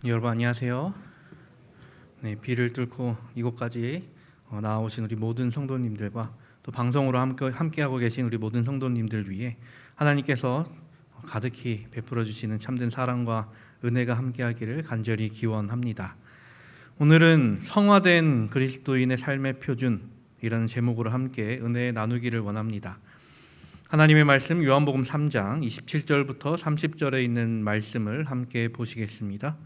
여러분 안녕하세요. 네, 비를 뚫고 이곳까지 나오신 우리 모든 성도님들과 또 방송으로 함께하고 계신 우리 모든 성도님들 위해 하나님께서 가득히 베풀어 주시는 참된 사랑과 은혜가 함께하기를 간절히 기원합니다. 오늘은 성화된 그리스도인의 삶의 표준이라는 제목으로 함께 은혜 나누기를 원합니다. 하나님의 말씀 요한복음 3장 27절부터 30절에 있는 말씀을 함께 보시겠습니다.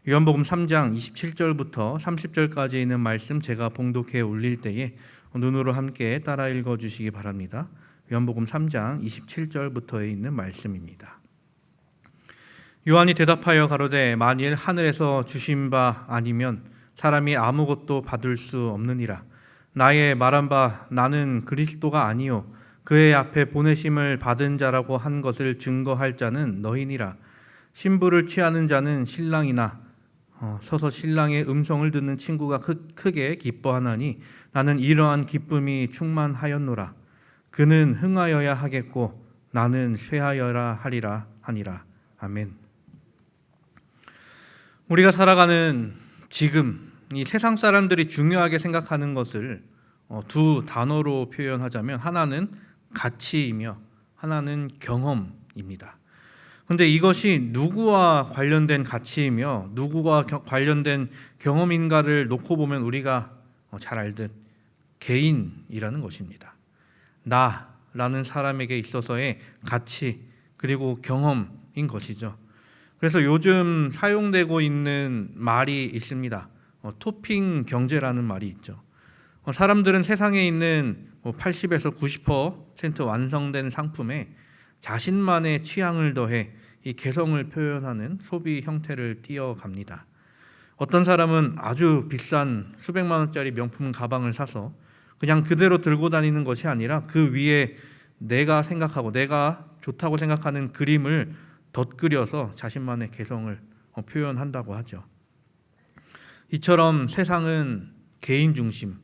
요한복음 3장 27절부터 30절까지 있는 말씀 제가 봉독해 올릴 때에 눈으로 함께 따라 읽어주시기 바랍니다. 요한복음 3장 27절부터에 있는 말씀입니다. 요한이 대답하여 가로되 만일 하늘에서 주신 바 아니면 사람이 아무것도 받을 수 없느니라. 나의 말한 바 나는 그리스도가 아니요 그의 앞에 보내심을 받은 자라고 한 것을 증거할 자는 너희니라. 신부를 취하는 자는 신랑이나 서서 신랑의 음성을 듣는 친구가 크게 기뻐하나니 나는 이러한 기쁨이 충만하였노라. 그는 흥하여야 하겠고 나는 쇠하여야 하리라 하니라. 아멘. 우리가 살아가는 지금 이 세상 사람들이 중요하게 생각하는 것을 두 단어로 표현하자면 하나는 가치이며 하나는 경험입니다. 그런데 이것이 누구와 관련된 가치이며 누구와 관련된 경험인가를 놓고 보면 우리가 잘 알듯 개인이라는 것입니다. 나라는 사람에게 있어서의 가치 그리고 경험인 것이죠. 그래서 요즘 사용되고 있는 말이 있습니다. 토핑 경제라는 말이 있죠. 사람들은 세상에 있는 80에서 90% 완성된 상품에 자신만의 취향을 더해 이 개성을 표현하는 소비 형태를 띄어갑니다. 어떤 사람은 아주 비싼 수백만 원짜리 명품 가방을 사서 그냥 그대로 들고 다니는 것이 아니라 그 위에 내가 생각하고 내가 좋다고 생각하는 그림을 덧그려서 자신만의 개성을 표현한다고 하죠. 이처럼 세상은 개인 중심,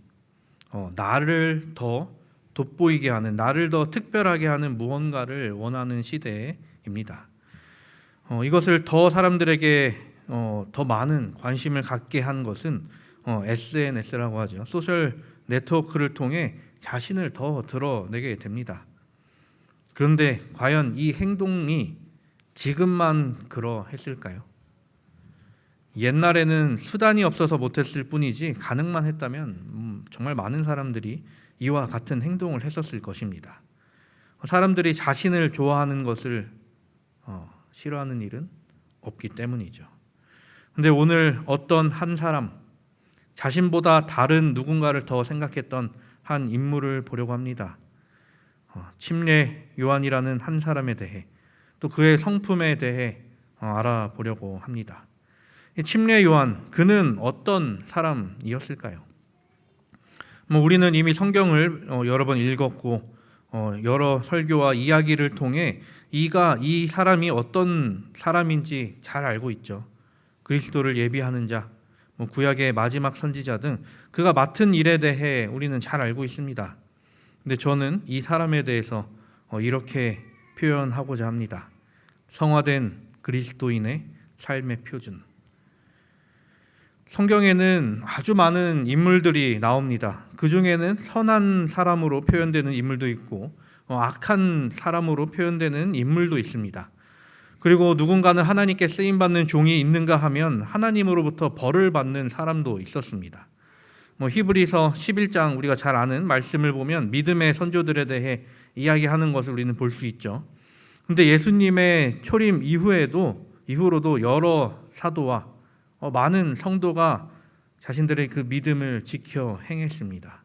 나를 더 돋보이게 하는, 나를 더 특별하게 하는 무언가를 원하는 시대입니다. 이것을 더 사람들에게 더 많은 관심을 갖게 한 것은 SNS라고 하죠. 소셜 네트워크를 통해 자신을 더 드러내게 됩니다. 그런데 과연 이 행동이 지금만 그러했을까요? 옛날에는 수단이 없어서 못했을 뿐이지 가능만 했다면 정말 많은 사람들이 이와 같은 행동을 했었을 것입니다. 사람들이 자신을 좋아하는 것을 싫어하는 일은 없기 때문이죠. 그런데 오늘 어떤 한 사람, 자신보다 다른 누군가를 더 생각했던 한 인물을 보려고 합니다. 침례 요한이라는 한 사람에 대해 또 그의 성품에 대해 알아보려고 합니다. 침례 요한, 그는 어떤 사람이었을까요? 우리는 이미 성경을 여러 번 읽었고 여러 설교와 이야기를 통해 이 사람이 어떤 사람인지 잘 알고 있죠. 그리스도를 예비하는 자, 구약의 마지막 선지자 등 그가 맡은 일에 대해 우리는 잘 알고 있습니다. 근데 저는 이 사람에 대해서 이렇게 표현하고자 합니다. 성화된 그리스도인의 삶의 표준. 성경에는 아주 많은 인물들이 나옵니다. 그 중에는 선한 사람으로 표현되는 인물도 있고 악한 사람으로 표현되는 인물도 있습니다. 그리고 누군가는 하나님께 쓰임받는 종이 있는가 하면 하나님으로부터 벌을 받는 사람도 있었습니다. 히브리서 11장 우리가 잘 아는 말씀을 보면 믿음의 선조들에 대해 이야기하는 것을 우리는 볼 수 있죠. 그런데 예수님의 초림 이후로도 여러 사도와 많은 성도가 자신들의 그 믿음을 지켜 행했습니다.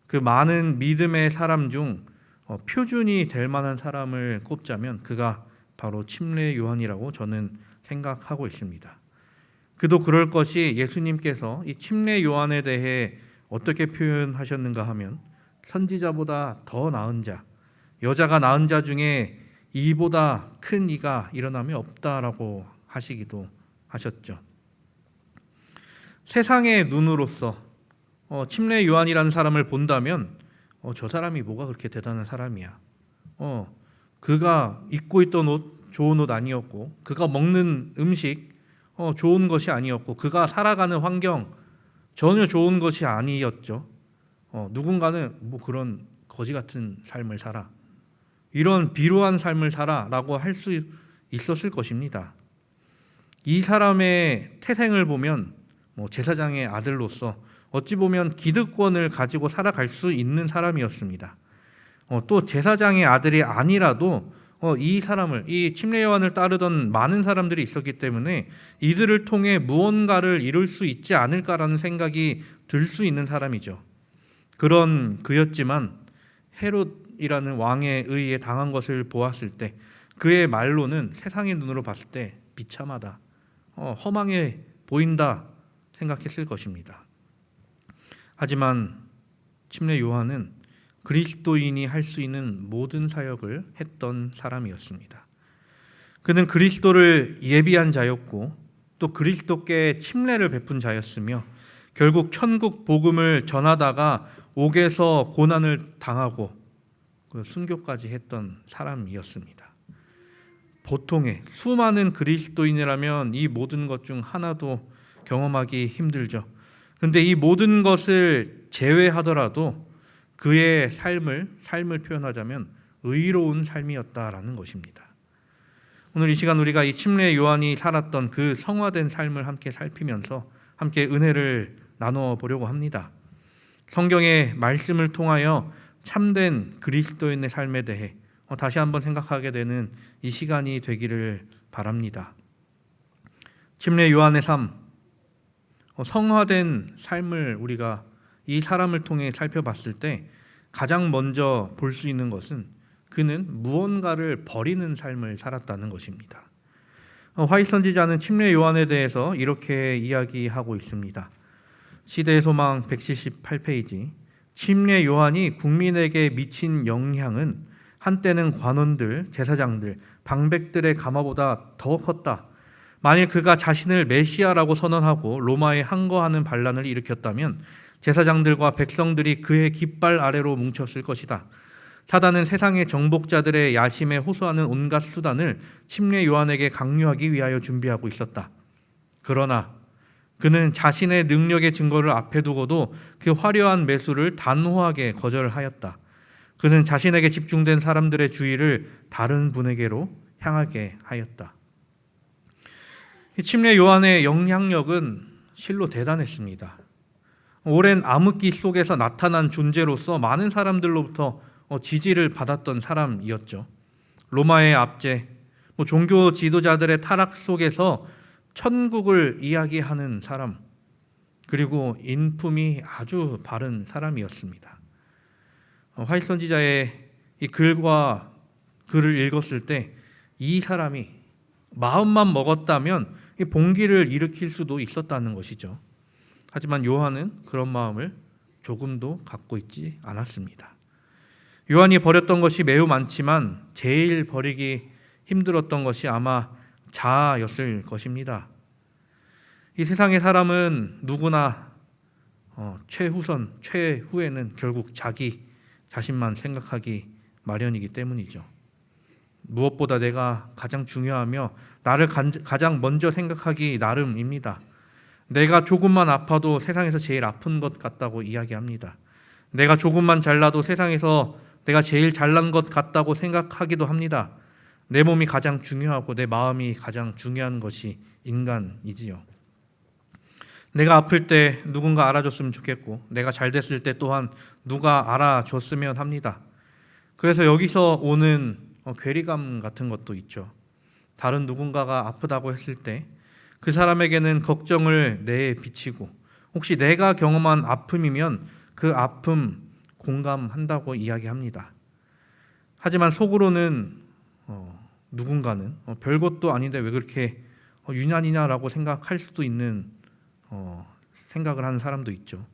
그 많은 믿음의 사람 중 표준이 될 만한 사람을 꼽자면 그가 바로 침례 요한이라고 저는 생각하고 있습니다. 그도 그럴 것이 예수님께서 이 침례 요한에 대해 어떻게 표현하셨는가 하면 선지자보다 더 나은 자, 여자가 낳은 자 중에 이보다 큰 이가 일어남이 없다라고 하시기도 하셨죠. 세상의 눈으로서 침례 요한이라는 사람을 본다면 저 사람이 뭐가 그렇게 대단한 사람이야. 그가 입고 있던 옷 좋은 옷 아니었고 그가 먹는 음식 좋은 것이 아니었고 그가 살아가는 환경 전혀 좋은 것이 아니었죠. 누군가는 뭐 그런 거지 같은 삶을 살아, 이런 비루한 삶을 살아라고 할 수 있었을 것입니다. 이 사람의 태생을 보면 제사장의 아들로서 어찌 보면 기득권을 가지고 살아갈 수 있는 사람이었습니다. 또 제사장의 아들이 아니라도 이 사람을, 이 침례 요한을 따르던 많은 사람들이 있었기 때문에 이들을 통해 무언가를 이룰 수 있지 않을까라는 생각이 들 수 있는 사람이죠. 그런 그였지만 헤롯이라는 왕에 의해 당한 것을 보았을 때 그의 말로는 세상의 눈으로 봤을 때 비참하다, 허망해 보인다 생각했을 것입니다. 하지만 침례 요한은 그리스도인이 할 수 있는 모든 사역을 했던 사람이었습니다. 그는 그리스도를 예비한 자였고 또 그리스도께 침례를 베푼 자였으며 결국 천국 복음을 전하다가 옥에서 고난을 당하고 순교까지 했던 사람이었습니다. 보통의 수많은 그리스도인이라면 이 모든 것 중 하나도 경험하기 힘들죠. 그런데 이 모든 것을 제외하더라도 그의 삶을 표현하자면 의로운 삶이었다라는 것입니다. 오늘 이 시간 우리가 이 침례 요한이 살았던 그 성화된 삶을 함께 살피면서 함께 은혜를 나누어 보려고 합니다. 성경의 말씀을 통하여 참된 그리스도인의 삶에 대해 다시 한번 생각하게 되는 이 시간이 되기를 바랍니다. 침례 요한의 삶, 성화된 삶을 우리가 이 사람을 통해 살펴봤을 때 가장 먼저 볼 수 있는 것은 그는 무언가를 버리는 삶을 살았다는 것입니다. 화이트 선지자는 침례 요한에 대해서 이렇게 이야기하고 있습니다. 시대의 소망 178페이지. 침례 요한이 국민에게 미친 영향은 한때는 관원들, 제사장들, 방백들의 가마보다 더 컸다. 만일 그가 자신을 메시아라고 선언하고 로마에 항거하는 반란을 일으켰다면 제사장들과 백성들이 그의 깃발 아래로 뭉쳤을 것이다. 사단은 세상의 정복자들의 야심에 호소하는 온갖 수단을 침례 요한에게 강요하기 위하여 준비하고 있었다. 그러나 그는 자신의 능력의 증거를 앞에 두고도 그 화려한 매수를 단호하게 거절하였다. 그는 자신에게 집중된 사람들의 주의를 다른 분에게로 향하게 하였다. 침례 요한의 영향력은 실로 대단했습니다. 오랜 암흑기 속에서 나타난 존재로서 많은 사람들로부터 지지를 받았던 사람이었죠. 로마의 압제, 종교 지도자들의 타락 속에서 천국을 이야기하는 사람, 그리고 인품이 아주 바른 사람이었습니다. 화이트 선지자의 이 글을 읽었을 때 이 사람이 마음만 먹었다면 봉기를 일으킬 수도 있었다는 것이죠. 하지만 요한은 그런 마음을 조금도 갖고 있지 않았습니다. 요한이 버렸던 것이 매우 많지만 제일 버리기 힘들었던 것이 아마 자아였을 것입니다. 이 세상의 사람은 누구나 최후에는 결국 자기 자신만 생각하기 마련이기 때문이죠. 무엇보다 내가 가장 중요하며 나를 가장 먼저 생각하기 나름입니다. 내가 조금만 아파도 세상에서 제일 아픈 것 같다고 이야기합니다. 내가 조금만 잘나도 세상에서 내가 제일 잘난 것 같다고 생각하기도 합니다. 내 몸이 가장 중요하고 내 마음이 가장 중요한 것이 인간이지요. 내가 아플 때 누군가 알아줬으면 좋겠고 내가 잘 됐을 때 또한 누가 알아줬으면 합니다. 그래서 여기서 오는 괴리감 같은 것도 있죠. 다른 누군가가 아프다고 했을 때 그 사람에게는 걱정을 내비치고 혹시 내가 경험한 아픔이면 그 아픔 공감한다고 이야기합니다. 하지만 속으로는 누군가는 별것도 아닌데 왜 그렇게 유난이냐라고 생각할 수도 있는 생각을 하는 사람도 있죠.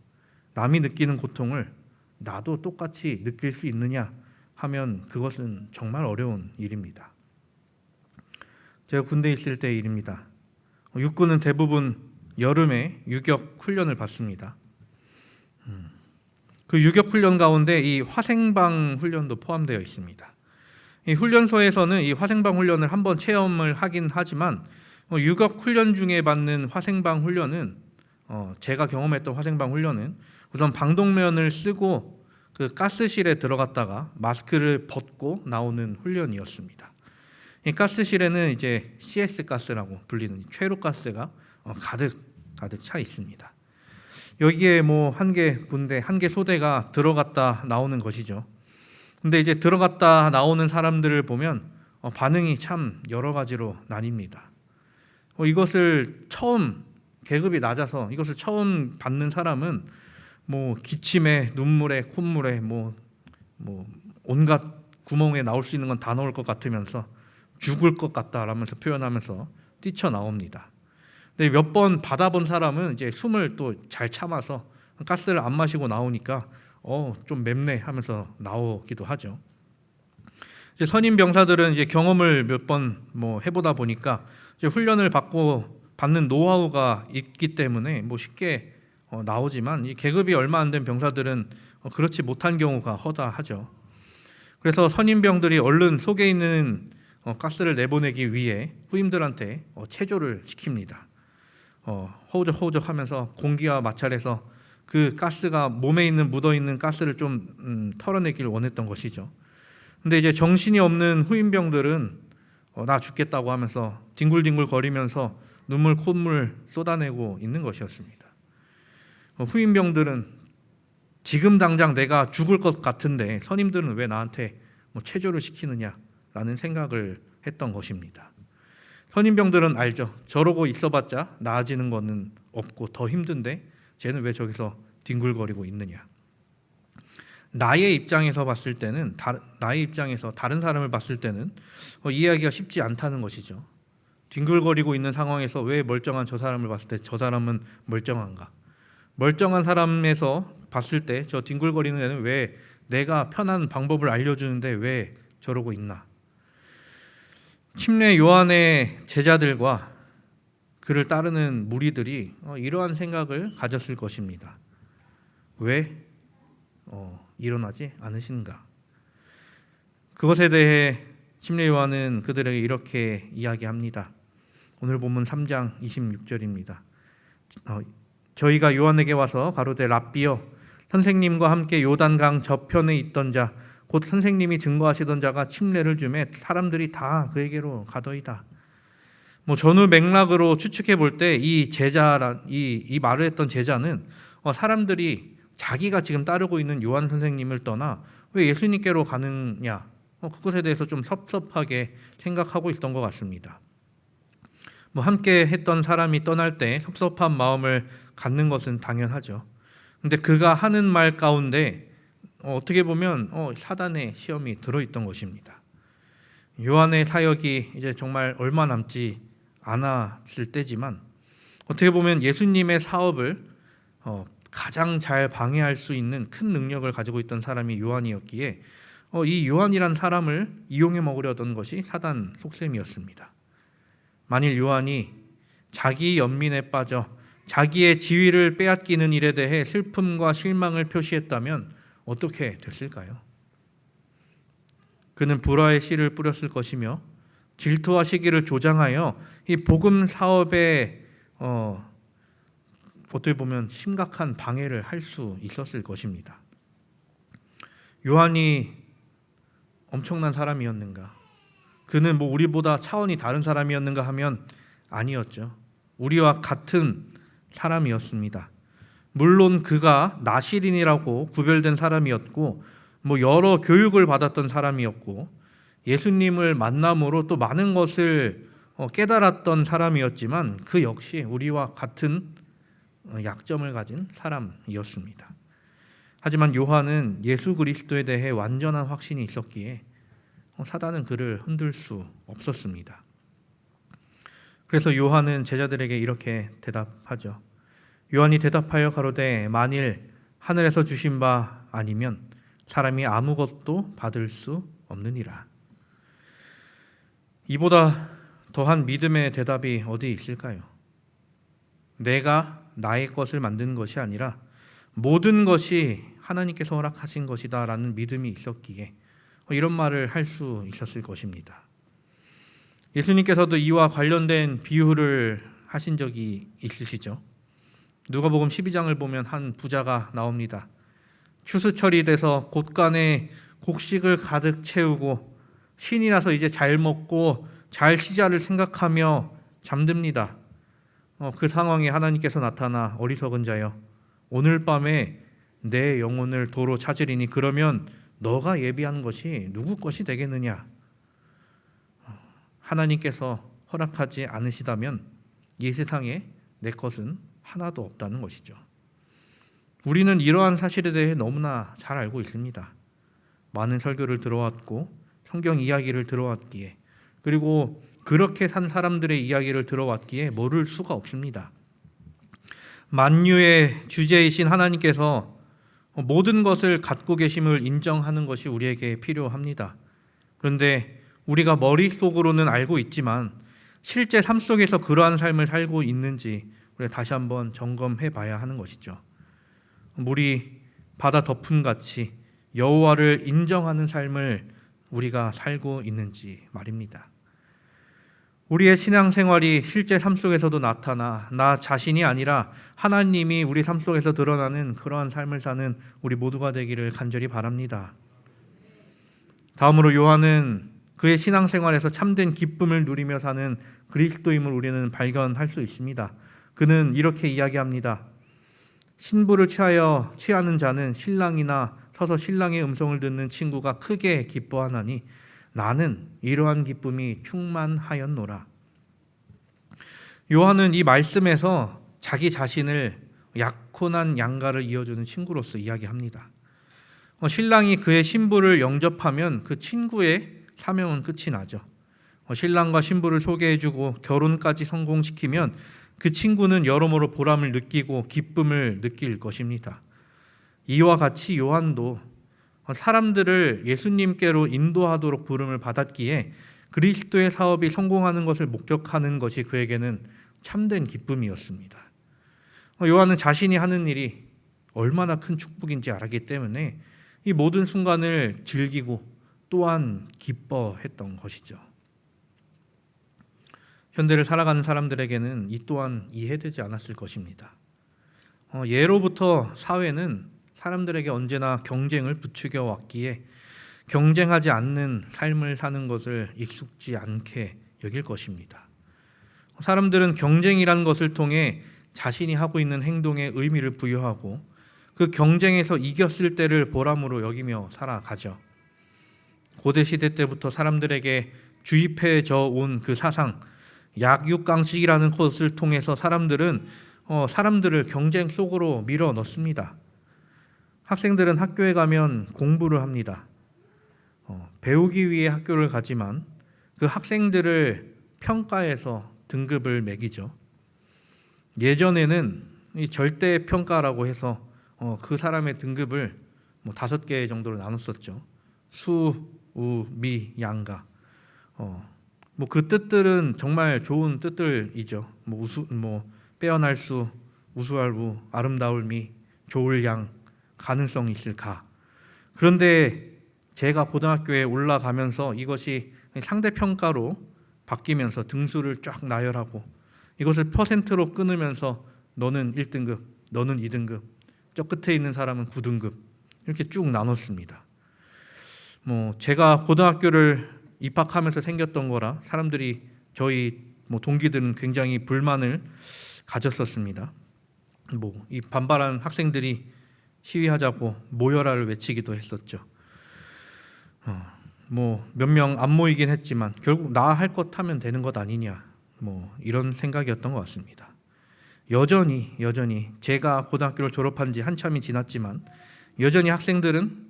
남이 느끼는 고통을 나도 똑같이 느낄 수 있느냐 하면 그것은 정말 어려운 일입니다. 제가 군대에 있을 때의 일입니다. 육군은 대부분 여름에 유격 훈련을 받습니다. 그 유격 훈련 가운데 이 화생방 훈련도 포함되어 있습니다. 이 훈련소에서는 이 화생방 훈련을 한번 체험을 하긴 하지만 유격 훈련 중에 받는 화생방 훈련은 제가 경험했던 화생방 훈련은 우선 방독면을 쓰고 그 가스실에 들어갔다가 마스크를 벗고 나오는 훈련이었습니다. 이 가스실에는 이제 CS 가스라고 불리는 최루가스가 가득 차 있습니다. 여기에 뭐 한 개 분대, 한 개 소대가 들어갔다 나오는 것이죠. 근데 이제 들어갔다 나오는 사람들을 보면 반응이 참 여러 가지로 나뉩니다. 이것을 처음 계급이 낮아서 이것을 처음 받는 사람은 뭐 기침에 눈물에 콧물에 뭐 온갖 구멍에 나올 수 있는 건 다 나올 것 같으면서 죽을 것 같다라면서 표현하면서 뛰쳐나옵니다. 근데 몇 번 받아본 사람은 이제 숨을 또 잘 참아서 가스를 안 마시고 나오니까 좀 맵네 하면서 나오기도 하죠. 이제 선임 병사들은 이제 경험을 몇 번 해보다 보니까 이제 훈련을 받는 노하우가 있기 때문에 쉽게 나오지만 이 계급이 얼마 안 된 병사들은 그렇지 못한 경우가 허다하죠. 그래서 선임병들이 얼른 속에 있는 가스를 내보내기 위해 후임들한테 체조를 시킵니다. 허우적허우적하면서 공기와 마찰해서 그 가스가 몸에 있는 묻어있는 가스를 좀 털어내길 원했던 것이죠. 근데 이제 정신이 없는 후임병들은 나 죽겠다고 하면서 뒹굴뒹굴 거리면서 눈물 콧물 쏟아내고 있는 것이었습니다. 후임병들은 지금 당장 내가 죽을 것 같은데 선임들은 왜 나한테 체조를 시키느냐라는 생각을 했던 것입니다. 선임병들은 알죠. 저러고 있어봤자 나아지는 거는 없고 더 힘든데 쟤는 왜 저기서 뒹굴거리고 있느냐. 나의 입장에서 봤을 때는 나의 입장에서 다른 사람을 봤을 때는 이해하기가 쉽지 않다는 것이죠. 뒹굴거리고 있는 상황에서 왜 멀쩡한 저 사람을 봤을 때 저 사람은 멀쩡한가? 멀쩡한 사람에서 봤을 때 저 뒹굴거리는 애는 왜 내가 편한 방법을 알려주는데 왜 저러고 있나? 침례 요한의 제자들과 그를 따르는 무리들이 이러한 생각을 가졌을 것입니다. 왜 일어나지 않으신가? 그것에 대해 침례 요한은 그들에게 이렇게 이야기합니다. 오늘 본문 3장 26절입니다. 저희가 요한에게 와서 가로되 랍비여 선생님과 함께 요단강 저편에 있던 자 곧 선생님이 증거하시던 자가 침례를 주매 사람들이 다 그에게로 가더이다. 전후 맥락으로 추측해 볼 때 이 제자란 이 말을 했던 제자는 사람들이 자기가 지금 따르고 있는 요한 선생님을 떠나 왜 예수님께로 가느냐 그것에 대해서 좀 섭섭하게 생각하고 있던 것 같습니다. 함께 했던 사람이 떠날 때 섭섭한 마음을 갖는 것은 당연하죠. 근데 그가 하는 말 가운데 어떻게 보면 사단의 시험이 들어있던 것입니다. 요한의 사역이 이제 정말 얼마 남지 않았을 때지만 어떻게 보면 예수님의 사업을 가장 잘 방해할 수 있는 큰 능력을 가지고 있던 사람이 요한이었기에 이 요한이란 사람을 이용해 먹으려던 것이 사단 속셈이었습니다. 만일 요한이 자기 연민에 빠져 자기의 지위를 빼앗기는 일에 대해 슬픔과 실망을 표시했다면 어떻게 됐을까요? 그는 불화의 씨를 뿌렸을 것이며 질투와 시기를 조장하여 이 복음 사업에 어떻게 보면 심각한 방해를 할 수 있었을 것입니다. 요한이 엄청난 사람이었는가? 그는 우리보다 차원이 다른 사람이었는가 하면 아니었죠. 우리와 같은 사람이었습니다. 물론 그가 나시린이라고 구별된 사람이었고 여러 교육을 받았던 사람이었고 예수님을 만남으로 또 많은 것을 깨달았던 사람이었지만 그 역시 우리와 같은 약점을 가진 사람이었습니다. 하지만 요한은 예수 그리스도에 대해 완전한 확신이 있었기에 사단은 그를 흔들 수 없었습니다. 그래서 요한은 제자들에게 이렇게 대답하죠. 요한이 대답하여 가로되 만일 하늘에서 주신 바 아니면 사람이 아무것도 받을 수 없느니라. 이보다 더한 믿음의 대답이 어디 있을까요? 내가 나의 것을 만든 것이 아니라 모든 것이 하나님께서 허락하신 것이다 라는 믿음이 있었기에 이런 말을 할 수 있었을 것입니다. 예수님께서도 이와 관련된 비유를 하신 적이 있으시죠. 누가복음 12장을 보면 한 부자가 나옵니다. 추수철이 돼서 곳간에 곡식을 가득 채우고 신이 나서 이제 잘 먹고 잘 쉬자를 생각하며 잠듭니다. 그 상황에 하나님께서 나타나 어리석은 자여, 오늘 밤에 내 영혼을 도로 찾으리니 그러면 너가 예비한 것이 누구 것이 되겠느냐. 하나님께서 허락하지 않으시다면 이 세상에 내 것은 하나도 없다는 것이죠. 우리는 이러한 사실에 대해 너무나 잘 알고 있습니다. 많은 설교를 들어왔고 성경 이야기를 들어왔기에, 그리고 그렇게 산 사람들의 이야기를 들어왔기에 모를 수가 없습니다. 만유의 주제이신 하나님께서 모든 것을 갖고 계심을 인정하는 것이 우리에게 필요합니다. 그런데 우리가 머릿속으로는 알고 있지만 실제 삶 속에서 그러한 삶을 살고 있는지 우리가 다시 한번 점검해 봐야 하는 것이죠. 물이 바다 덮음같이 여호와를 인정하는 삶을 우리가 살고 있는지 말입니다. 우리의 신앙생활이 실제 삶 속에서도 나타나 나 자신이 아니라 하나님이 우리 삶 속에서 드러나는 그러한 삶을 사는 우리 모두가 되기를 간절히 바랍니다. 다음으로 요한은 그의 신앙생활에서 참된 기쁨을 누리며 사는 그리스도임을 우리는 발견할 수 있습니다. 그는 이렇게 이야기합니다. 신부를 취하는 자는 신랑이나 서서 신랑의 음성을 듣는 친구가 크게 기뻐하나니 나는 이러한 기쁨이 충만하였노라. 요한은 이 말씀에서 자기 자신을 약혼한 양가를 이어주는 친구로서 이야기합니다. 신랑이 그의 신부를 영접하면 그 친구의 사명은 끝이 나죠. 신랑과 신부를 소개해주고 결혼까지 성공시키면 그 친구는 여러모로 보람을 느끼고 기쁨을 느낄 것입니다. 이와 같이 요한도 사람들을 예수님께로 인도하도록 부름을 받았기에 그리스도의 사업이 성공하는 것을 목격하는 것이 그에게는 참된 기쁨이었습니다. 요한은 자신이 하는 일이 얼마나 큰 축복인지 알았기 때문에 이 모든 순간을 즐기고 또한 기뻐했던 것이죠. 현대를 살아가는 사람들에게는 이 또한 이해되지 않았을 것입니다. 예로부터 사회는 사람들에게 언제나 경쟁을 부추겨 왔기에 경쟁하지 않는 삶을 사는 것을 익숙지 않게 여길 것입니다. 사람들은 경쟁이라는 것을 통해 자신이 하고 있는 행동에 의미를 부여하고 그 경쟁에서 이겼을 때를 보람으로 여기며 살아가죠. 고대 시대 때부터 사람들에게 주입해져 온 그 사상, 약육강식이라는 것을 통해서 사람들은 사람들을 경쟁 속으로 밀어 넣습니다. 학생들은 학교에 가면 공부를 합니다. 배우기 위해 학교를 가지만 그 학생들을 평가해서 등급을 매기죠. 예전에는 이 절대 평가라고 해서 그 사람의 등급을 5개 정도로 나눴었죠. 수, 우, 미, 양가. 그 뜻들은 정말 좋은 뜻들이죠. 빼어날 수, 우수할 우, 아름다울 미, 좋을 양, 가능성 있을 가. 그런데 제가 고등학교에 올라가면서 이것이 상대평가로 바뀌면서 등수를 쫙 나열하고 이것을 퍼센트로 끊으면서 너는 1등급, 너는 2등급, 저 끝에 있는 사람은 9등급 이렇게 쭉 나눴습니다. 제가 고등학교를 입학하면서 생겼던 거라 사람들이 저희 동기들은 굉장히 불만을 가졌었습니다. 이 반발한 학생들이 시위하자고 모여라를 외치기도 했었죠. 몇 명 안 모이긴 했지만 결국 나 할 것 하면 되는 것 아니냐, 이런 생각이었던 것 같습니다. 여전히 제가 고등학교를 졸업한 지 한참이 지났지만 여전히 학생들은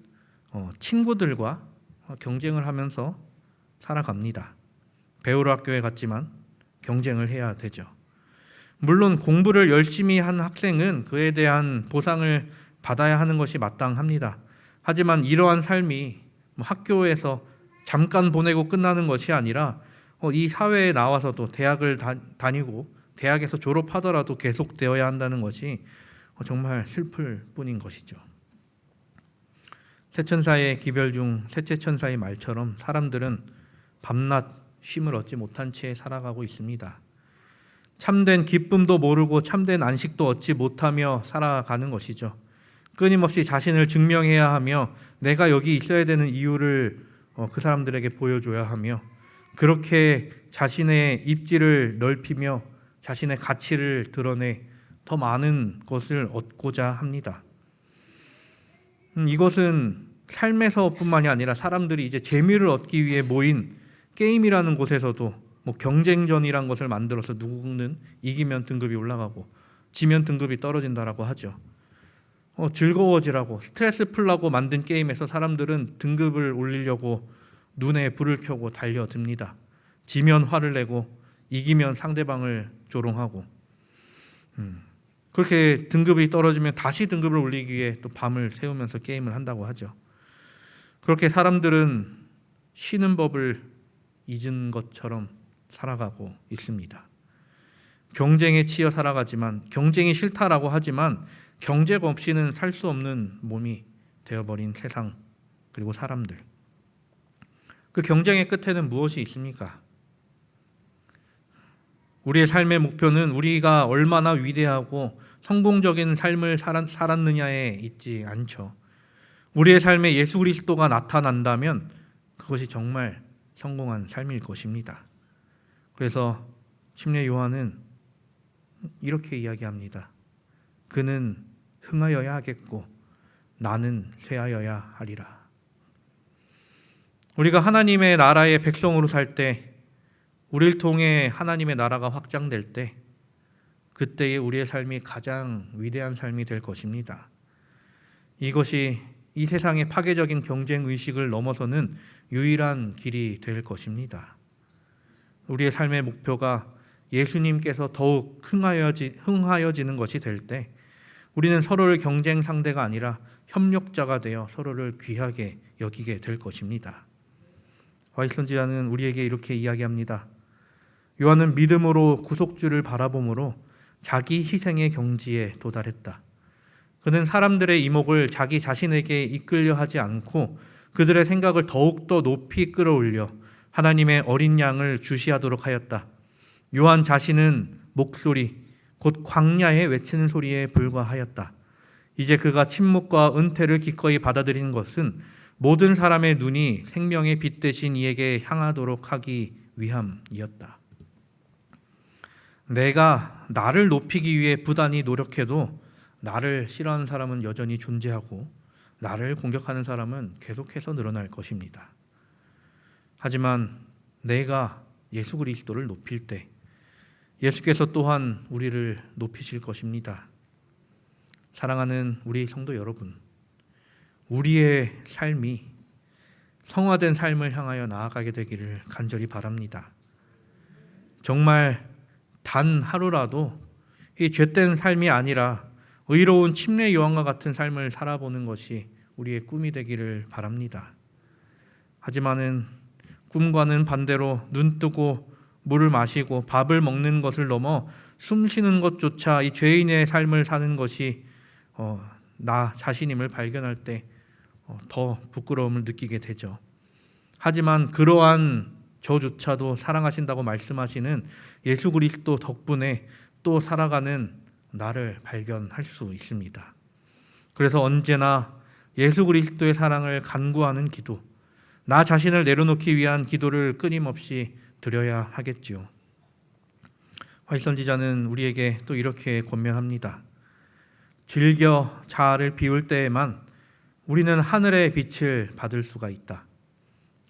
친구들과 경쟁을 하면서 살아갑니다. 배우러 학교에 갔지만 경쟁을 해야 되죠. 물론 공부를 열심히 한 학생은 그에 대한 보상을 받아야 하는 것이 마땅합니다. 하지만 이러한 삶이 학교에서 잠깐 보내고 끝나는 것이 아니라 이 사회에 나와서도 대학을 다니고 대학에서 졸업하더라도 계속되어야 한다는 것이 정말 슬플 뿐인 것이죠. 새천사의 기별 중 셋째 천사의 말처럼 사람들은 밤낮 쉼을 얻지 못한 채 살아가고 있습니다. 참된 기쁨도 모르고 참된 안식도 얻지 못하며 살아가는 것이죠. 끊임없이 자신을 증명해야 하며 내가 여기 있어야 되는 이유를 그 사람들에게 보여줘야 하며 그렇게 자신의 입지를 넓히며 자신의 가치를 드러내 더 많은 것을 얻고자 합니다. 이것은 삶에서뿐만이 아니라 사람들이 이제 재미를 얻기 위해 모인 게임이라는 곳에서도 경쟁전이란 것을 만들어서 누구는 이기면 등급이 올라가고 지면 등급이 떨어진다라고 하죠. 즐거워지라고 스트레스 풀라고 만든 게임에서 사람들은 등급을 올리려고 눈에 불을 켜고 달려듭니다. 지면 화를 내고 이기면 상대방을 조롱하고 그렇게 등급이 떨어지면 다시 등급을 올리기 위해 또 밤을 새우면서 게임을 한다고 하죠. 그렇게 사람들은 쉬는 법을 잊은 것처럼 살아가고 있습니다. 경쟁에 치여 살아가지만 경쟁이 싫다라고 하지만 경쟁 없이는 살 수 없는 몸이 되어버린 세상 그리고 사람들. 그 경쟁의 끝에는 무엇이 있습니까? 우리의 삶의 목표는 우리가 얼마나 위대하고 성공적인 삶을 살았느냐에 있지 않죠. 우리의 삶에 예수 그리스도가 나타난다면 그것이 정말 성공한 삶일 것입니다. 그래서 침례 요한은 이렇게 이야기합니다. 그는 흥하여야 하겠고 나는 쇠하여야 하리라. 우리가 하나님의 나라의 백성으로 살 때, 우리를 통해 하나님의 나라가 확장될 때, 그때에 우리의 삶이 가장 위대한 삶이 될 것입니다. 이것이 이 세상의 파괴적인 경쟁 의식을 넘어서는 유일한 길이 될 것입니다. 우리의 삶의 목표가 예수님께서 더욱 흥하여지는 것이 될 때 우리는 서로를 경쟁 상대가 아니라 협력자가 되어 서로를 귀하게 여기게 될 것입니다. 와이스 선지자는 우리에게 이렇게 이야기합니다. 요한은 믿음으로 구속주를 바라봄으로 자기 희생의 경지에 도달했다. 그는 사람들의 이목을 자기 자신에게 이끌려 하지 않고 그들의 생각을 더욱더 높이 끌어올려 하나님의 어린 양을 주시하도록 하였다. 요한 자신은 목소리, 곧 광야에 외치는 소리에 불과하였다. 이제 그가 침묵과 은퇴를 기꺼이 받아들이는 것은 모든 사람의 눈이 생명의 빛 대신 이에게 향하도록 하기 위함이었다. 내가 나를 높이기 위해 부단히 노력해도 나를 싫어하는 사람은 여전히 존재하고 나를 공격하는 사람은 계속해서 늘어날 것입니다. 하지만 내가 예수 그리스도를 높일 때 예수께서 또한 우리를 높이실 것입니다. 사랑하는 우리 성도 여러분, 우리의 삶이 성화된 삶을 향하여 나아가게 되기를 간절히 바랍니다. 정말 단 하루라도 이 죄된 삶이 아니라 의로운 침례 요한과 같은 삶을 살아보는 것이 우리의 꿈이 되기를 바랍니다. 하지만은 꿈과는 반대로 눈 뜨고 물을 마시고 밥을 먹는 것을 넘어 숨 쉬는 것조차 이 죄인의 삶을 사는 것이 나 자신임을 발견할 때 더 부끄러움을 느끼게 되죠. 하지만 그러한 저조차도 사랑하신다고 말씀하시는 예수 그리스도 덕분에 또 살아가는 나를 발견할 수 있습니다. 그래서 언제나 예수 그리스도의 사랑을 간구하는 기도, 나 자신을 내려놓기 위한 기도를 끊임없이 드려야 하겠지요. 화이트 선지자는 우리에게 또 이렇게 권면합니다. 즐겨 자아를 비울 때에만 우리는 하늘의 빛을 받을 수가 있다.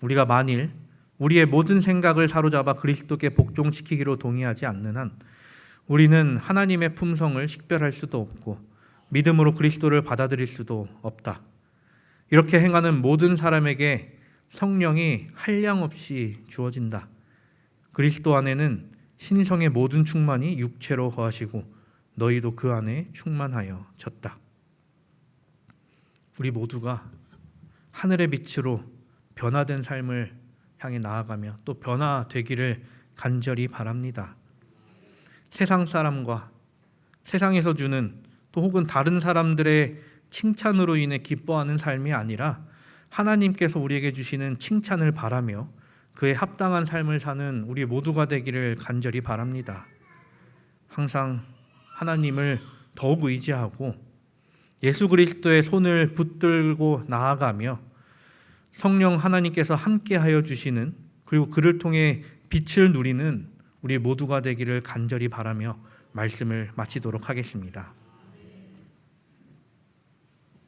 우리가 만일 우리의 모든 생각을 사로잡아 그리스도께 복종시키기로 동의하지 않는 한 우리는 하나님의 품성을 식별할 수도 없고 믿음으로 그리스도를 받아들일 수도 없다. 이렇게 행하는 모든 사람에게 성령이 한량없이 주어진다. 그리스도 안에는 신성의 모든 충만이 육체로 거하시고 너희도 그 안에 충만하여 졌다. 우리 모두가 하늘의 빛으로 변화된 삶을 향해 나아가며 또 변화되기를 간절히 바랍니다. 세상 사람과 세상에서 주는 또 혹은 다른 사람들의 칭찬으로 인해 기뻐하는 삶이 아니라 하나님께서 우리에게 주시는 칭찬을 바라며 그에 합당한 삶을 사는 우리 모두가 되기를 간절히 바랍니다. 항상 하나님을 더욱 의지하고 예수 그리스도의 손을 붙들고 나아가며 성령 하나님께서 함께하여 주시는, 그리고 그를 통해 빛을 누리는 우리 모두가 되기를 간절히 바라며 말씀을 마치도록 하겠습니다.